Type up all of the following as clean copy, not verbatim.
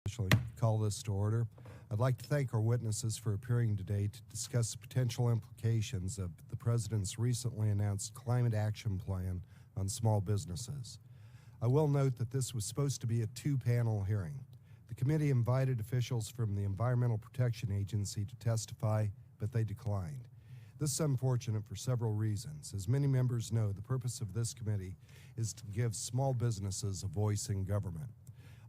Officially call this to order. I'd like to thank our witnesses for appearing today to discuss the potential implications of the President's recently announced Climate Action Plan on small businesses. I will note that this was supposed to be a two-panel hearing. The committee invited officials from the Environmental Protection Agency to testify, but they declined. This is unfortunate for several reasons. As many members know, the purpose of this committee is to give small businesses a voice in government.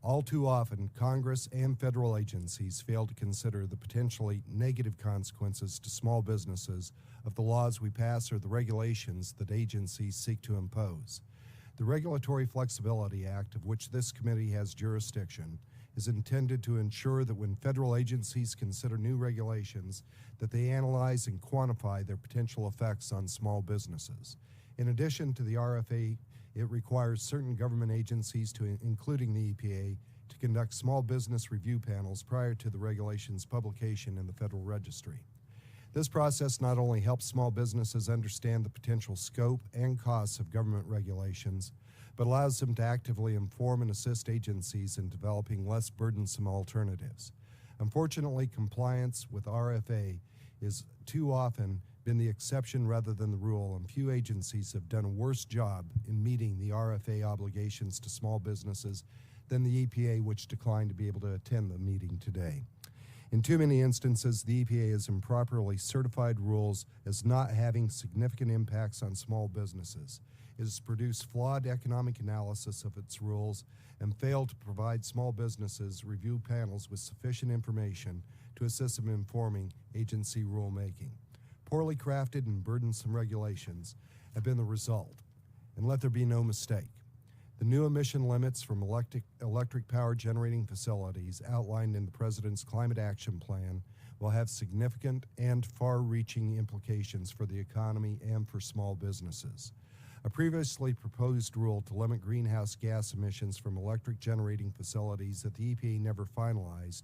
All too often, Congress and federal agencies fail to consider the potentially negative consequences to small businesses of the laws we pass or the regulations that agencies seek to impose. The Regulatory Flexibility Act, of which this committee has jurisdiction, is intended to ensure that when federal agencies consider new regulations, that they analyze and quantify their potential effects on small businesses. In addition to the RFA, it requires certain government agencies, including the EPA, to conduct small business review panels prior to the regulation's publication in the Federal Registry. This process not only helps small businesses understand the potential scope and costs of government regulations, but allows them to actively inform and assist agencies in developing less burdensome alternatives. Unfortunately, compliance with RFA is too often been the exception rather than the rule, and few agencies have done a worse job in meeting the RFA obligations to small businesses than the EPA, which declined to be able to attend the meeting today. In too many instances, the EPA has improperly certified rules as not having significant impacts on small businesses. It has produced flawed economic analysis of its rules and failed to provide small businesses review panels with sufficient information to assist them in informing agency rulemaking. Poorly crafted and burdensome regulations have been the result, and let there be no mistake. The new emission limits from electric power generating facilities outlined in the President's Climate Action Plan will have significant and far-reaching implications for the economy and for small businesses. A previously proposed rule to limit greenhouse gas emissions from electric generating facilities that the EPA never finalized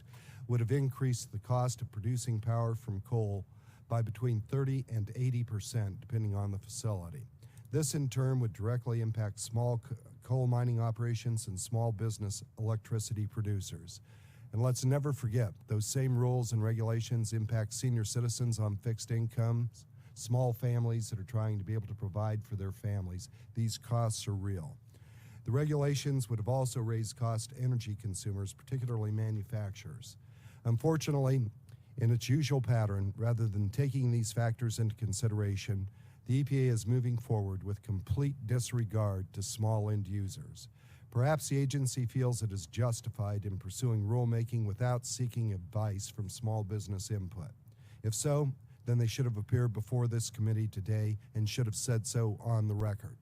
would have increased the cost of producing power from coal by between 30 and 80%, depending on the facility. This in turn would directly impact small coal mining operations and small business electricity producers. And let's never forget, those same rules and regulations impact senior citizens on fixed incomes, small families that are trying to be able to provide for their families. These costs are real. The regulations would have also raised costs to energy consumers, particularly manufacturers. Unfortunately, in its usual pattern, rather than taking these factors into consideration, the EPA is moving forward with complete disregard to small end users. Perhaps the agency feels it is justified in pursuing rulemaking without seeking advice from small business input. If so, then they should have appeared before this committee today and should have said so on the record.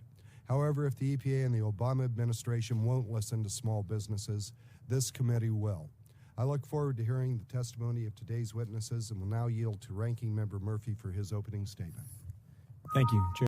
However, if the EPA and the Obama administration won't listen to small businesses, this committee will. I look forward to hearing the testimony of today's witnesses and will now yield to Ranking Member Murphy for his opening statement. Thank you, Chair.